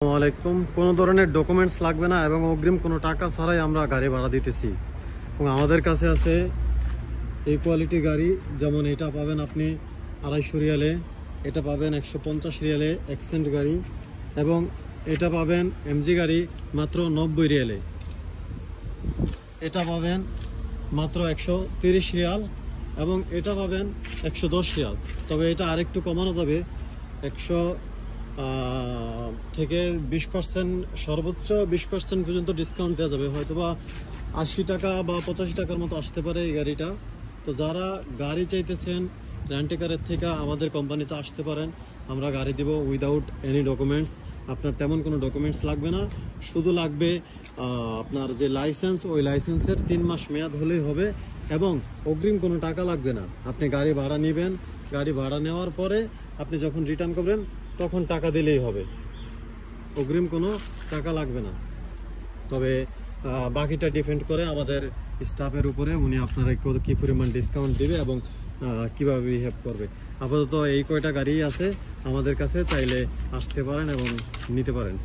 আসসালামাইকুম। কোনো ধরনের ডকুমেন্টস লাগবে না এবং অগ্রিম কোনো টাকা ছাড়াই আমরা গাড়ি ভাড়া দিতেছি এবং আমাদের কাছে আছে এই কোয়ালিটির গাড়ি। যেমন এটা পাবেন আপনি 250 রিয়ালে, এটা পাবেন 150 রিয়ালে অ্যাকসেন্ট গাড়ি, এবং এটা পাবেন এমজি গাড়ি মাত্র 90 রিয়ালে, এটা পাবেন মাত্র 130 রিয়াল, এবং এটা পাবেন 110 রিয়াল। তবে এটা আরেকটু কমানো যাবে, 100 থেকে 20%, সর্বোচ্চ 20% পর্যন্ত ডিসকাউন্ট দেওয়া যাবে। হয়তোবা 80 টাকা বা 85 টাকার মতো আসতে পারে এই গাড়িটা। তো যারা গাড়ি চাইতেছেন রেন্টেকারের থেকে আমাদের কোম্পানিতে আসতে পারেন, আমরা গাড়ি দিব উইদাউট এনি ডকুমেন্টস। আপনার তেমন কোনো ডকুমেন্টস লাগবে না, শুধু লাগবে আপনার যে লাইসেন্স, ওই লাইসেন্সের 3 মাস মেয়াদ হলেই হবে, এবং অগ্রিম কোনো টাকা লাগবে না। আপনি গাড়ি ভাড়া নেবেন, গাড়ি ভাড়া নেওয়ার পরে আপনি যখন রিটার্ন করবেন তখন টাকা দিলেই হবে, অগ্রিম কোনো টাকা লাগবে না। তবে বাকিটা ডিপেন্ড করে আমাদের স্টাফের উপরে, উনি আপনারা কী পরিমাণ ডিসকাউন্ট দেবে এবং কিভাবে বিহেভ করবে। আপাতত এই কয়টা গাড়ি আছে আমাদের কাছে, চাইলে আসতে পারেন এবং নিতে পারেন।